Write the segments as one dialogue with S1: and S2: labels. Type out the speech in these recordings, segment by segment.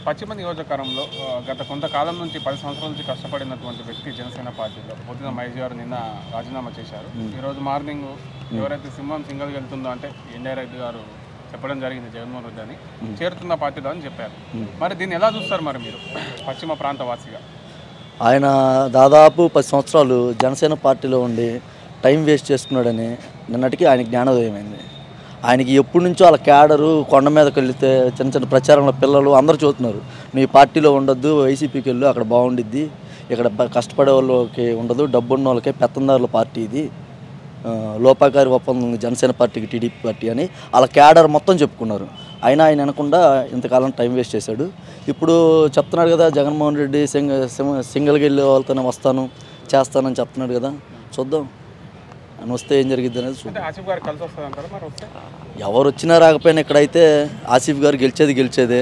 S1: పశ్చిమ నియోజకవర్గంలో గత కొంతకాలం నుంచి 10 సంవత్సరాల నుంచి కష్టపడినటువంటి వ్యక్తి జనసేన పార్టీలో పోతిన మహేష్ గారు నిన్న రాజీనామా చేశారు. ఈరోజు మార్నింగ్ ఎవరైతే సింహం సింగల్ వెళ్తుందో అంటే ఇండైరెక్ట్ గారు చెప్పడం జరిగింది జగన్మోహన్ రెడ్డి అని చేరుతున్న పార్టీలో అని చెప్పారు. మరి దీన్ని ఎలా చూస్తారు మరి మీరు పశ్చిమ ప్రాంతవాసిగా?
S2: ఆయన దాదాపు 10 సంవత్సరాలు జనసేన పార్టీలో ఉండి టైం వేస్ట్ చేసుకున్నాడని నిన్నటికి ఆయన జ్ఞానోదయమైంది. ఆయనకి ఎప్పటి నుంచో వాళ్ళ క్యాడరు కొండ మీదకి వెళితే చిన్న చిన్న ప్రచారంలో పిల్లలు అందరూ చూస్తున్నారు, నీ పార్టీలో ఉండొద్దు, వైసీపీకి వెళ్ళు, అక్కడ బాగుండిద్ది, ఇక్కడ కష్టపడే వాళ్ళకి ఉండదు, డబ్బున్న వాళ్ళకే పెత్తందారుల పార్టీ ఇది, లోపాకారి ఒప్పందం జనసేన పార్టీకి టీడీపీ పార్టీ అని వాళ్ళ క్యాడర్ మొత్తం చెప్పుకున్నారు. అయినా ఆయన అనకుండా ఇంతకాలం టైం వేస్ట్ చేశాడు. ఇప్పుడు చెప్తున్నాడు కదా జగన్మోహన్ రెడ్డి సింగిల్గా వెళ్ళే వాళ్ళతోనే వస్తాను చేస్తానని చెప్తున్నాడు కదా, చూద్దాం అని వస్తే ఏం జరిగిద్ది అనేది చూద్దాం. ఎవరు వచ్చినా రాకపోయినా ఇక్కడైతే ఆసిఫ్ గారు గెలిచేదే,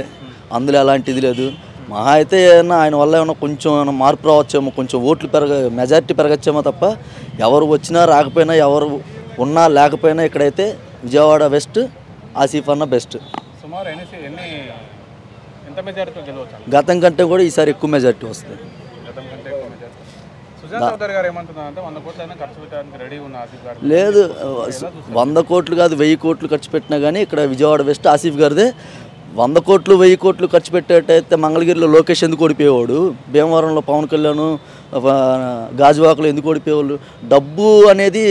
S2: అందులో ఎలాంటిది లేదు. మహా అయితే ఏమన్నా ఆయన వల్ల ఏమన్నా కొంచెం మార్పు రావచ్చేమో, కొంచెం ఓట్లు మెజారిటీ పెరగచ్చేమో తప్ప ఎవరు వచ్చినా రాకపోయినా ఎవరు ఉన్నా లేకపోయినా ఇక్కడైతే విజయవాడ వెస్ట్ ఆసిఫ్ అన్న బెస్ట్. గతం కంటే కూడా ఈసారి ఎక్కువ మెజారిటీ వస్తుంది. లేదు 100 కోట్లు కాదు 1000 కోట్లు ఖర్చు పెట్టినా కానీ ఇక్కడ విజయవాడ వెస్ట్ ఆసిఫ్ గారిదే. 100 కోట్లు 1000 కోట్లు ఖర్చు పెట్టేటైతే మంగళగిరిలో లోకేష్ ఎందుకు ఓడిపోయేవాడు, భీమవరంలో పవన్ కళ్యాణ్, గాజువాకలో ఎందుకు ఓడిపోయేవాళ్ళు? డబ్బు అనేది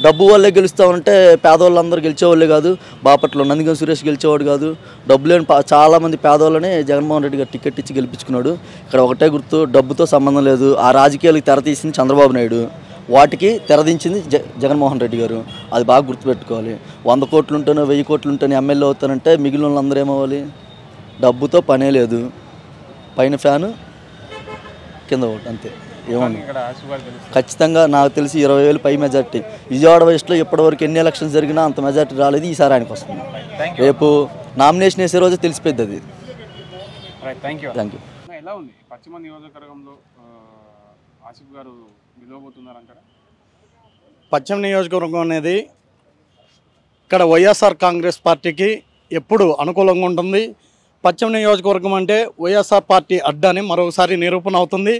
S2: డబ్బు వల్లే గెలుస్తామంటే పేదవాళ్ళందరూ గెలిచేవాళ్ళే కాదు. బాపట్ల నందిగం సురేష్ గెలిచేవాడు కాదు. డబ్బు లేని చాలామంది పేదవాళ్ళని జగన్మోహన్ రెడ్డి గారు టికెట్ ఇచ్చి గెలిపించుకున్నాడు. ఇక్కడ ఒకటే గుర్తు, డబ్బుతో సంబంధం లేదు. ఆ రాజకీయాలకు తెర తీసింది చంద్రబాబు నాయుడు, వాటికి తెరదించింది జగన్మోహన్ రెడ్డి గారు. అది బాగా గుర్తుపెట్టుకోవాలి. 100 కోట్లు ఉంటేనో 1000 కోట్లు ఉంటేనే ఎమ్మెల్యే అవుతానంటే మిగిలిన వాళ్ళందరూ ఏమవ్వాలి? డబ్బుతో పనే లేదు, పైన ఫ్యాను కింద ఒకటి అంతే. ఏమన్నా ఖచ్చితంగా నాకు తెలిసి 20,000 పై మెజార్టీ. విజయవాడ వెస్ట్లో ఇప్పటివరకు ఎన్ని ఎలక్షన్స్ జరిగినా అంత మెజార్టీ రాలేదు. ఈసారి ఆయనకు వస్తుంది. రేపు నామినేషన్ వేసే రోజు తెలిసిపోద్ది అది. Thank you.
S1: ఎలా ఉంది పశ్చిమ నియోజకవర్గంలో ఆసిఫ్ గారు గెలవబోతున్నారంటారా?
S3: పశ్చిమ నియోజకవర్గం అనేది ఇక్కడ వైఎస్ఆర్ కాంగ్రెస్ పార్టీకి ఎప్పుడు అనుకూలంగా ఉంటుంది. పశ్చిమ నియోజకవర్గం అంటే వైఎస్ఆర్ పార్టీ అడ్డని మరొకసారి నిరూపణ అవుతుంది.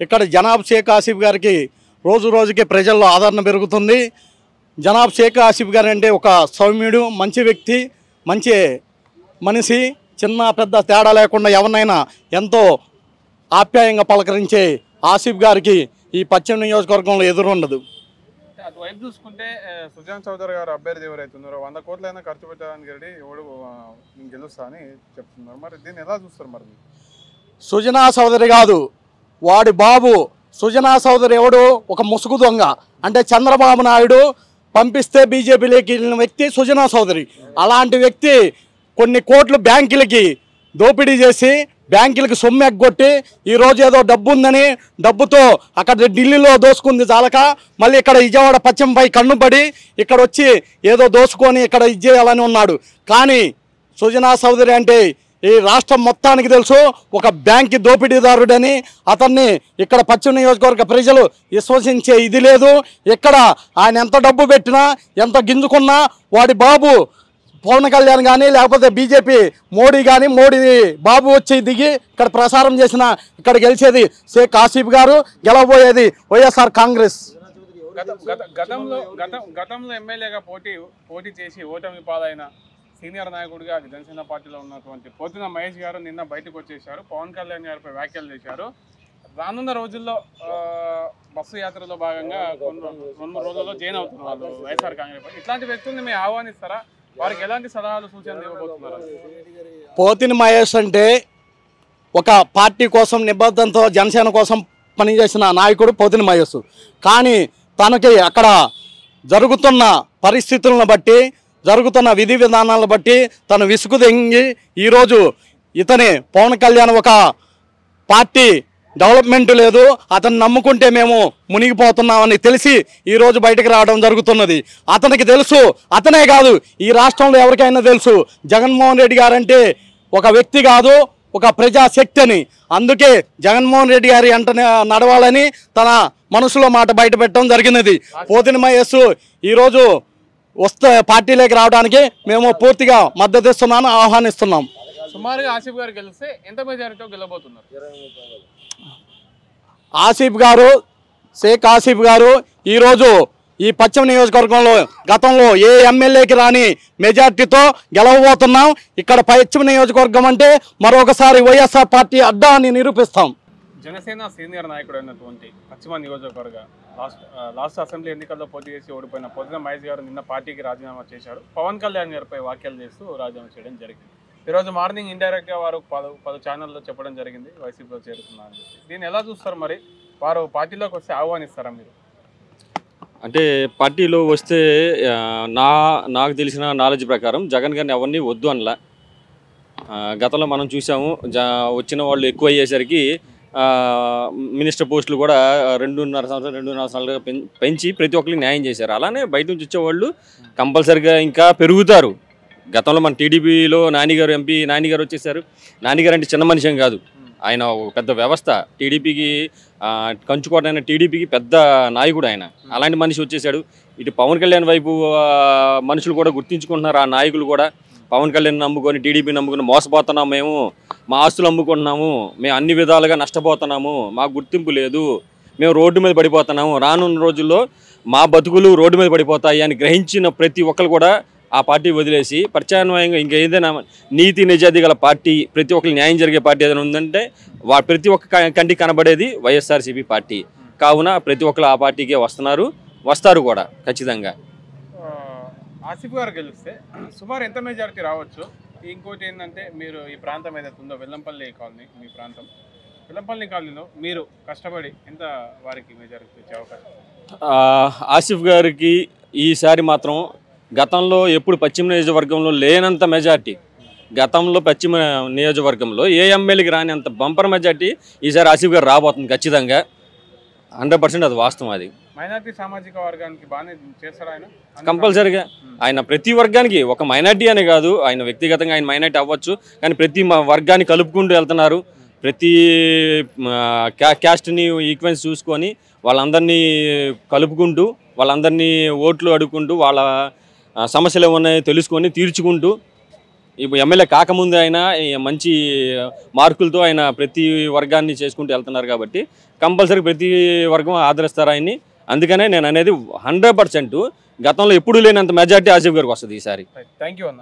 S3: ఇక్కడ జనాబ్ షేక్ ఆసిఫ్ గారికి రోజు రోజుకి ప్రజల్లో ఆదరణ పెరుగుతుంది. జనాబ్ షేక్ ఆసిఫ్ గారు అంటే ఒక సౌమ్యుడు, మంచి వ్యక్తి, మంచి మనిషి, చిన్న పెద్ద తేడా లేకుండా ఎవరినైనా ఎంతో ఆప్యాయంగా పలకరించే ఆసిఫ్ గారికి ఈ పశ్చిమ నియోజకవర్గంలో ఎదురుండదు.
S1: అటువైపు చూసుకుంటే సుజాన్ చౌదరి గారు అభ్యర్థి ఎవరైతున్నారో 100 కోట్లైనా ఖర్చు పెట్టడానికి రెడీ, ఎవడు నేను గెలుస్తా అని చెప్తున్నారు. మరి దీన్ని ఎలా చూస్తారు? మరి
S3: సుజనా చౌదరి కాదు, వాడి బాబు సుజనా చౌదరి ఎవడు? ఒక ముసుగు దొంగ. అంటే చంద్రబాబు నాయుడు పంపిస్తే బీజేపీలోకి వెళ్ళిన వ్యక్తి సుజనా చౌదరి. అలాంటి వ్యక్తి కొన్ని కోట్లు బ్యాంకులకి దోపిడీ చేసి బ్యాంకులకి సొమ్ము ఎగ్గొట్టి ఈరోజు ఏదో డబ్బు ఉందని డబ్బుతో అక్కడ ఢిల్లీలో దోసుకుంది చాలక మళ్ళీ ఇక్కడ విజయవాడ పశ్చిమపై కన్నుపడి ఇక్కడ వచ్చి ఏదో దోసుకొని ఇక్కడ ఇచ్చేయాలని ఉన్నాడు. కానీ సుజనా చౌదరి అంటే ఈ రాష్ట్రం మొత్తానికి తెలుసు, ఒక బ్యాంక్ దోపిడీదారుడని. అతన్ని ఇక్కడ పశ్చిమ నియోజకవర్గ ప్రజలు విశ్వసించే ఇది లేదు. ఇక్కడ ఆయన ఎంత డబ్బు పెట్టినా ఎంత గింజుకున్నా వాడి బాబు పవన్ కళ్యాణ్ కానీ లేకపోతే బీజేపీ మోడీ కానీ, మోడీ బాబు వచ్చి దిగి ఇక్కడ ప్రసారం చేసిన ఇక్కడ గెలిచేది షేక్ ఆసిఫ్ గారు, గెలవబోయేది వైఎస్ఆర్ కాంగ్రెస్.
S1: గతంలో ఎమ్మెల్యేగా పోటీ చేసి ఓటమి పాలైన సీనియర్ నాయకుడిగా జనసేన పార్టీలో ఉన్నటువంటి పోతిన మహేష్ గారు నిన్న బయటకు వచ్చేసారు. పవన్ కళ్యాణ్ గారిపై వ్యాఖ్యలు చేశారు. రానున్న రోజుల్లో బస్సు యాత్రలో భాగంగా 2-3 రోజుల్లో జైన్ అవుతున్నారు వాళ్ళు వైఎస్ఆర్ కాంగ్రెస్. ఇట్లాంటి వ్యక్తుల్ని మీరు ఆహ్వానిస్తారా? వారికి ఎలాంటి సలహాలు సూచనలు ఇవ్వబోతున్నారు?
S3: పోతిన మహేష్ అంటే ఒక పార్టీ కోసం నిబద్ధంతో జనసేన కోసం పనిచేసిన నాయకుడు పోతిన మహేష్. కానీ తనకి అక్కడ జరుగుతున్న పరిస్థితులను బట్టి, జరుగుతున్న విధి విధానాలను బట్టి తను విసుగు తెంగి ఈరోజు ఇతని పవన్ కళ్యాణ్ ఒక పార్టీ డెవలప్మెంట్ లేదు, అతను నమ్ముకుంటే మేము మునిగిపోతున్నామని తెలిసి ఈరోజు బయటకు రావడం జరుగుతున్నది. అతనికి తెలుసు, అతనే కాదు ఈ రాష్ట్రంలో ఎవరికైనా తెలుసు, జగన్మోహన్ రెడ్డి గారంటే ఒక వ్యక్తి కాదు, ఒక ప్రజాశక్తి అని. అందుకే జగన్మోహన్ రెడ్డి గారి అంట నడవాలని తన మనసులో మాట బయట పెట్టడం జరిగినది. పోతిన మహేష్ ఈరోజు పార్టీలోకి రావడానికి మేము పూర్తిగా మద్దతు ఇస్తున్నాను, ఆహ్వానిస్తున్నాం.
S1: సుమారుగా ఆసిఫ్ గారు గెలిస్తే ఎంత మెజారిటీతో గెలబోతున్నారు?
S3: ఆసిఫ్ గారు, షేక్ ఆసిఫ్ గారు ఈరోజు ఈ పశ్చిమ నియోజకవర్గంలో గతంలో ఏ ఎమ్మెల్యేకి రాని మెజార్టీతో గెలవబోతున్నాం. ఇక్కడ పశ్చిమ నియోజకవర్గం అంటే మరొకసారి వైఎస్ఆర్ పార్టీ అడ్డా అని నిరూపిస్తాం.
S1: జనసేన సీనియర్ నాయకుడు అయినటువంటి పశ్చిమ నియోజకవర్గ లాస్ట్ అసెంబ్లీ ఎన్నికల్లో పోటీ చేసి ఓడిపోయిన పొద్దున మహేష్ గారు నిన్న పార్టీకి రాజీనామా చేశారు. పవన్ కళ్యాణ్ గారిపై వ్యాఖ్యలు చేస్తూ రాజీనామా చేయడం జరిగింది. ఈరోజు మార్నింగ్ ఇండైరెక్ట్గా వారు పలు ఛానల్లో చెప్పడం జరిగింది వైసీపీలో చేరుతున్నారని చెప్పి. దీన్ని ఎలా చూస్తారు? మరి వారు పార్టీలోకి వస్తే ఆహ్వానిస్తారా మీరు?
S4: అంటే పార్టీలో వస్తే నాకు తెలిసిన నాలెడ్జ్ ప్రకారం జగన్ గారిని ఎవరిని వద్దు అనలా. గతంలో మనం చూసాము, వచ్చిన వాళ్ళు ఎక్కువ అయ్యేసరికి మినిస్టర్ పోస్టులు కూడా 2.5 సంవత్సరాలుగా పెంచి ప్రతి ఒక్కరికి న్యాయం చేశారు. అలానే బయట నుంచి వచ్చేవాళ్ళు కంపల్సరిగా ఇంకా పెరుగుతారు. గతంలో మన టీడీపీలో నానిగారు, ఎంపీ నానిగారు వచ్చేసారు. నానిగారు అంటే చిన్న మనిషి ఏం కాదు, ఆయన ఒక పెద్ద వ్యవస్థ. టీడీపీకి కంచుకోవడం టీడీపీకి పెద్ద నాయకుడు ఆయన. అలాంటి మనిషి వచ్చేసాడు. ఇటు పవన్ కళ్యాణ్ వైపు మనుషులు కూడా గుర్తించుకుంటున్నారు. ఆ నాయకులు కూడా పవన్ కళ్యాణ్ నమ్ముకొని టీడీపీ నమ్ముకొని మోసపోతున్నాము, మేము మా ఆస్తులు అమ్ముకుంటున్నాము, మేము అన్ని విధాలుగా నష్టపోతున్నాము, మాకు గుర్తింపు లేదు, మేము రోడ్డు మీద పడిపోతున్నాము, రానున్న రోజుల్లో మా బతుకులు రోడ్డు మీద పడిపోతాయి అని గ్రహించిన ప్రతి ఒక్కరు కూడా ఆ పార్టీ వదిలేసి ప్రత్యామ్నాయంగా ఇంకేదైనా నీతి నిజాయితీ గల పార్టీ, ప్రతి ఒక్కరికి న్యాయం జరిగే పార్టీ ఏదైనా ఉందంటే ప్రతి ఒక్క కంటికి కనబడేది వైఎస్ఆర్సీపీ పార్టీ. కావున ప్రతి ఒక్కరు ఆ పార్టీకే వస్తారు కూడా ఖచ్చితంగా.
S1: ఆసిఫ్ గారు గెలిస్తే సుమారు ఎంత మెజారిటీ రావచ్చు? ఇంకోటి ఏంటంటే, మీరు ఈ ప్రాంతం ఏదైతే ఉందో వెల్లంపల్లి కాలనీ, మీ ప్రాంతం వెల్లంపల్లి కాలనీలో మీరు కష్టపడి ఎంత వారికి మెజారిటీ ఇచ్చే అవకాశం?
S4: ఆసిఫ్ గారికి ఈసారి మాత్రం గతంలో ఎప్పుడు పశ్చిమ నియోజకవర్గంలో లేనంత మెజార్టీ, గతంలో పశ్చిమ నియోజకవర్గంలో ఏ ఎమ్మెల్యేకి రాని అంత బంపర్ మెజార్టీ ఈసారి ఆసిఫ్ గారు రాబోతుంది ఖచ్చితంగా. 100% అది వాస్తవం. అది
S1: మైనార్టీ సామాజిక వర్గానికి బాగానే చేస్తారా ఆయన?
S4: కంపల్సరీగా ఆయన ప్రతి వర్గానికి, ఒక మైనార్టీ అనే కాదు, ఆయన వ్యక్తిగతంగా ఆయన మైనార్టీ అవ్వచ్చు, కానీ ప్రతి వర్గాన్ని కలుపుకుంటూ వెళ్తున్నారు. ప్రతి క్యాస్ట్ని ఈక్వెన్స్ చూసుకొని వాళ్ళందరినీ కలుపుకుంటూ, వాళ్ళందరినీ ఓట్లు అడుక్కుంటూ, వాళ్ళ సమస్యలు ఏమన్నాయో తెలుసుకొని తీర్చుకుంటూ, ఇప్పుడు ఎమ్మెల్యే కాకముందు ఆయన మంచి మార్కులతో ఆయన ప్రతి వర్గాన్ని చేసుకుంటూ వెళ్తున్నారు. కాబట్టి కంపల్సరీ ప్రతి వర్గం ఆదరిస్తారు ఆయన్ని. అందుకనే నేను అనేది 100% గతంలో ఎప్పుడు లేనంత మెజార్టీ ఆసిఫ్ గారికి వస్తుంది ఈసారి.
S1: థ్యాంక్ యూ అన్న.